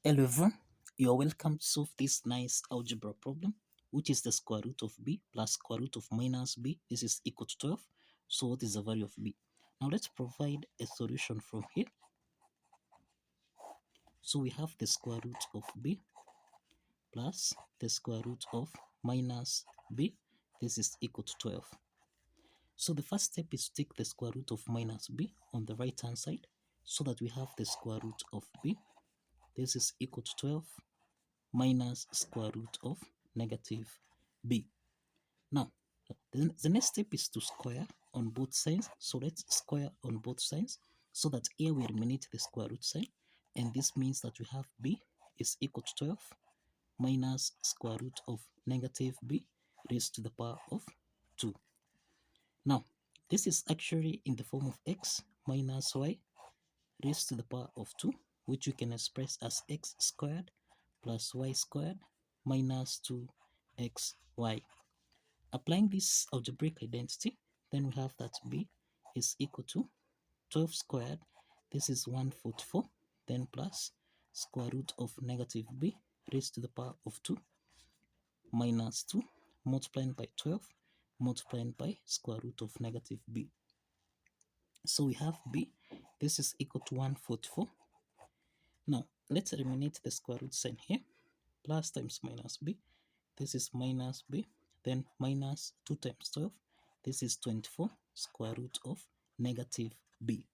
Hello everyone, you're welcome to solve this nice algebra problem, which is the square root of b plus square root of minus b. This is equal to 12. So what is the value of b? Now let's provide a solution from here. So we have the square root of b plus the square root of minus b. This is equal to 12. So the first step is to take the square root of minus b on the right hand side so that we have the square root of b. This is equal to 12 minus square root of negative b. Now, the next step is to square on both sides. So let's square on both sides so that here we eliminate the square root sign. And this means that we have b is equal to 12 minus square root of negative b raised to the power of 2. Now, this is actually in the form of x minus y raised to the power of 2, which we can express as x squared plus y squared minus 2xy. Applying this algebraic identity, then we have that b is equal to 12 squared, this is 144, then plus square root of negative b raised to the power of 2 minus 2 multiplied by 12 multiplied by square root of negative b. So we have b, this is equal to 144. Now, let's eliminate the square root sign here. Plus times minus b. This is minus b. Then minus 2 times 12. This is 24 square root of negative b.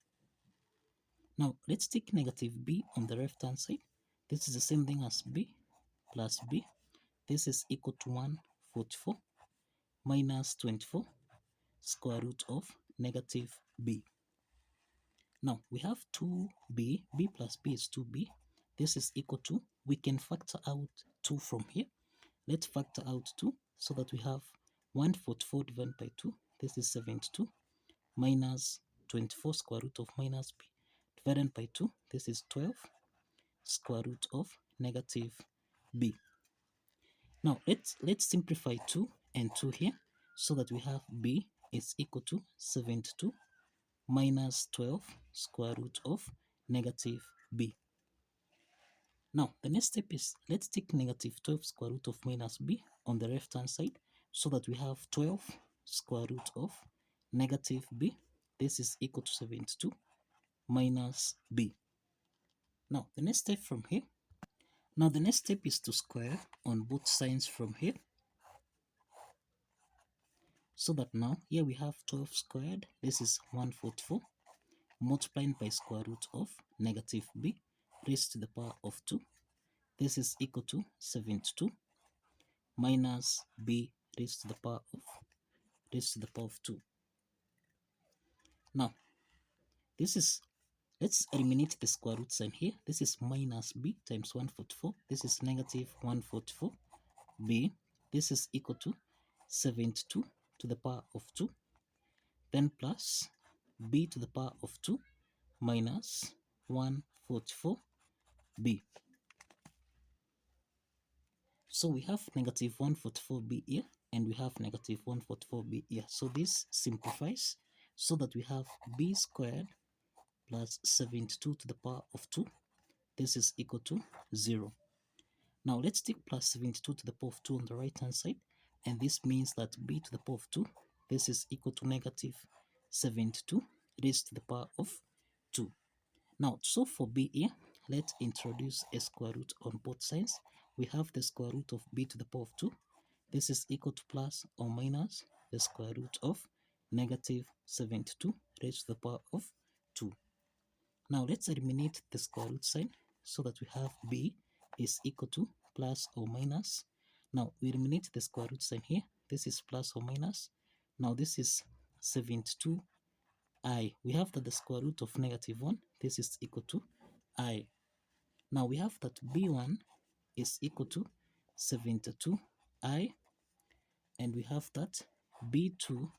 Now, let's take negative b on the left hand side. This is the same thing as b plus b. This is equal to 144 minus 24 square root of negative b. Now, we have 2b, b plus b is 2b. This is equal to, we can factor out 2 from here. Let's factor out 2 so that we have 144 divided by 2. This is 72 minus 24 square root of minus b divided by 2. This is 12 square root of negative b. Now, let's simplify 2 and 2 here so that we have b is equal to 72 minus 12 square root of negative b. Now, the next step is let's take negative 12 square root of minus b on the left hand side so that we have 12 square root of negative b. This is equal to 72 minus b. Now, the next step from here. Now, the next step is to square on both sides from here. So that now, here we have 12 squared. This is 144 multiplied by square root of negative b raised to the power of 2. This is equal to 72 minus b raised to the power of 2. Now, this is, let's eliminate the square root sign here. This is minus b times 144. This is negative 144 b. This is equal to 72 to the power of 2. Then plus b to the power of 2 minus 144 b. So we have negative 144b here and we have negative 144b here. So this simplifies so that we have b squared plus 72 to the power of 2. This is equal to 0. Now let's take plus 72 to the power of 2 on the right hand side, and this means that b to the power of 2, this is equal to negative 72 raised to the power of 2. Now, so for b here, let's introduce a square root on both sides. We have the square root of b to the power of 2. This is equal to plus or minus the square root of negative 72 raised to the power of 2. Now, let's eliminate the square root sign so that we have b is equal to plus or minus. Now, we eliminate the square root sign here. This is plus or minus. Now, this is 72i. We have that the square root of negative 1, this is equal to I. Now, we have that b1 is equal to 72i, and we have that b2,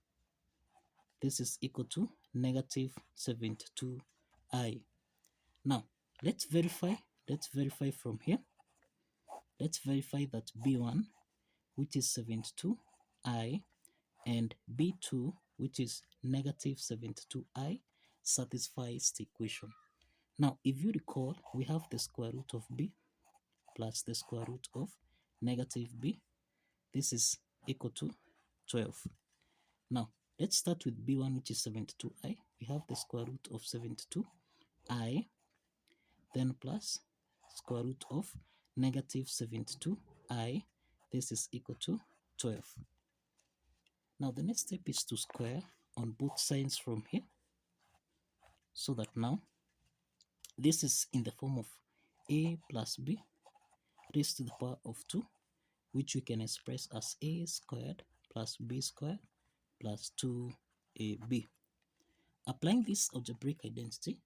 this is equal to negative 72i. Now, let's verify from here. Let's verify that b1, which is 72i, and b2, which is negative 72i, satisfies the equation. Now, if you recall, we have the square root of b plus the square root of negative b. This is equal to 12. Now, let's start with b1, which is 72i. We have the square root of 72i, then plus square root of negative 72i. This is equal to 12. Now, the next step is to square on both sides from here, so that now this is in the form of a plus b raised to the power of 2, which we can express as a squared plus b squared plus 2ab. Applying this algebraic identity,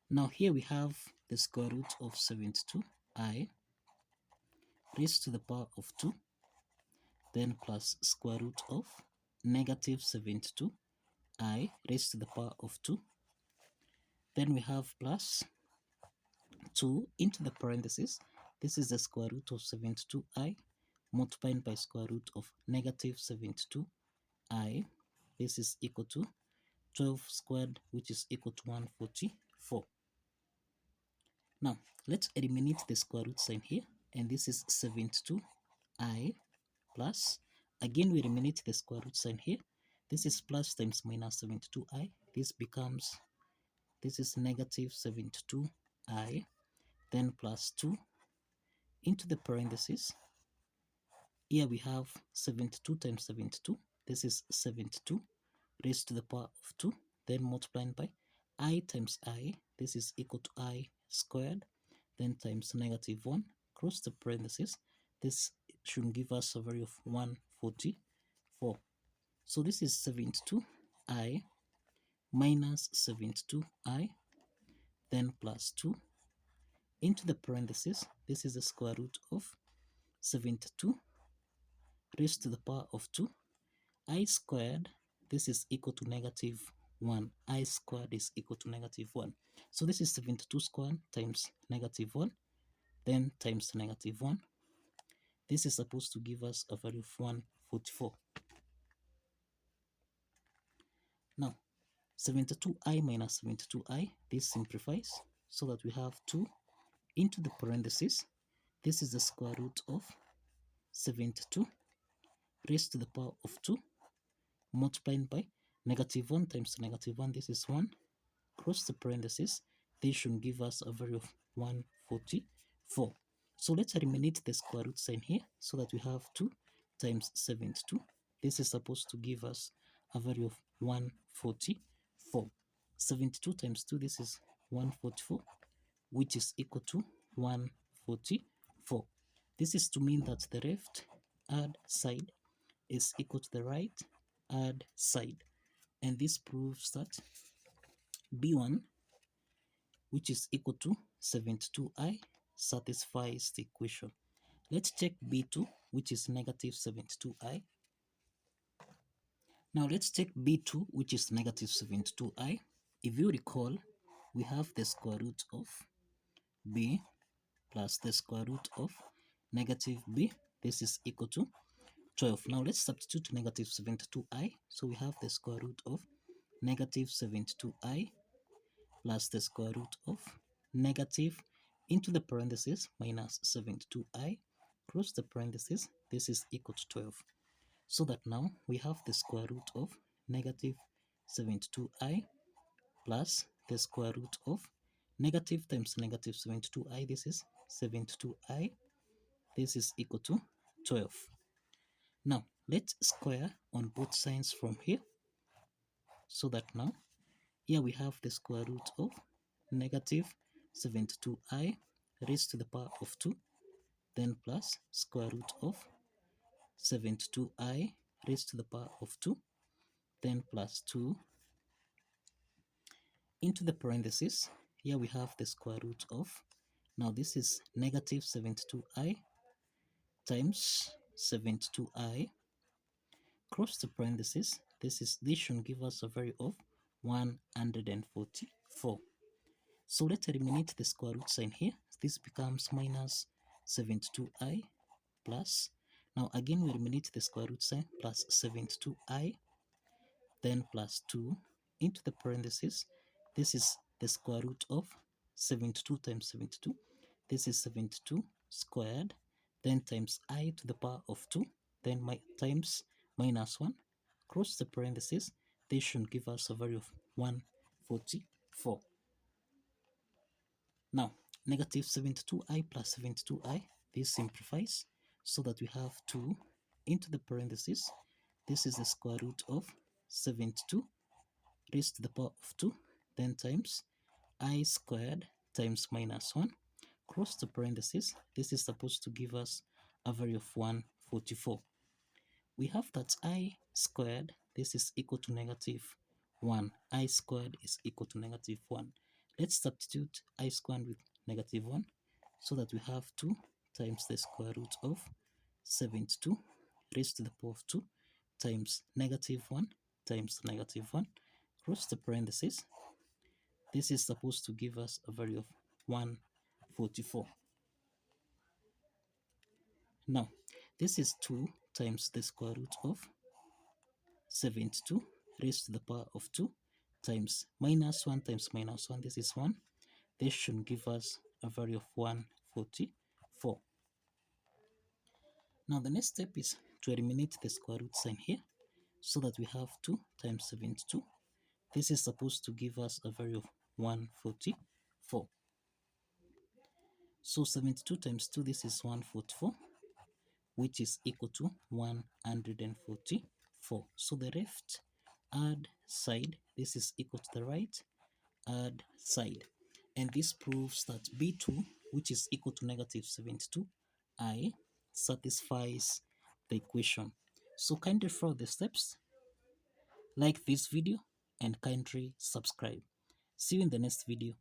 now here we have the square root of 72i raised to the power of 2, then plus square root of negative 72i raised to the power of 2. Then we have plus 2 into the parentheses. This is the square root of 72i multiplied by square root of negative 72i. This is equal to 12 squared, which is equal to 144. Now, let's eliminate the square root sign here, and this is 72i plus, again we eliminate the square root sign here. This is plus times minus 72i. This becomes, this is negative 72i, then plus 2 into the parentheses. Here we have 72 times 72. This is 72 raised to the power of 2, then multiplied by I times I. This is equal to I squared, then times negative 1, cross the parentheses. This should give us a value of 144. So this is 72i minus 72i, then plus 2 into the parentheses. This is the square root of 72 raised to the power of 2. I squared, this is equal to negative 1. I squared is equal to negative 1. So this is 72 squared times negative 1, then times negative 1. This is supposed to give us a value of 144. Now, 72i minus 72i, this simplifies so that we have 2 into the parentheses. This is the square root of 72 raised to the power of 2 multiplied by negative 1 times negative 1. This is 1. Cross the parentheses. This should give us a value of 144. So let's eliminate the square root sign here so that we have 2 times 72. This is supposed to give us a value of 144. 72 times 2, this is 144, which is equal to 144. This is to mean that the left hand side is equal to the right hand side. And this proves that B1, which is equal to 72i, satisfies the equation. Let's check B2, which is negative 72i. Now let's take B2, which is negative 72i. If you recall, we have the square root of b plus the square root of negative b. This is equal to 12. Now let's substitute negative 72i. So we have the square root of negative 72i plus the square root of negative into the parentheses minus 72i, close the parentheses. This is equal to 12. So that now we have the square root of negative 72i plus the square root of negative times negative 72i. This is 72i. This is equal to 12. Now let's square on both sides from here, so that now here we have the square root of negative 72i raised to the power of 2, then plus square root of 72i raised to the power of 2, then plus 2 into the parentheses. Here we have the square root of, now this is negative 72i times 72i, cross the parentheses. This should give us a value of 144. So let's eliminate the square root sign here. This becomes minus 72i plus, now again we eliminate the square root sign, plus 72i, then plus 2 into the parentheses. This is the square root of 72 times 72. this is 72 squared, then times I to the power of 2, then times minus 1, cross the parentheses, this should give us a value of 144. Now, negative 72i plus 72i, this simplifies so that we have 2 into the parentheses. This is the square root of 72 raised to the power of 2, then times I squared times minus 1, cross the parentheses. This is supposed to give us a value of 144. We have that I squared, this is equal to negative 1. I squared is equal to negative 1. Let's substitute I squared with negative 1 so that we have 2 times the square root of 72 raised to the power of 2 times negative 1 times negative 1, cross the parentheses. This is supposed to give us a value of 144. Now, this is 2 times the square root of 72 raised to the power of 2 times minus 1 times minus 1. This is 1. This should give us a value of 144. Now, the next step is to eliminate the square root sign here so that we have 2 times 72. This is supposed to give us a value of 144. So 72 times 2, this is 144, which is equal to 144. So the left add side, this is equal to the right add side. And this proves that B2, which is equal to negative 72i, satisfies the equation. So kindly follow the steps, like this video, and kindly subscribe. See you in the next video.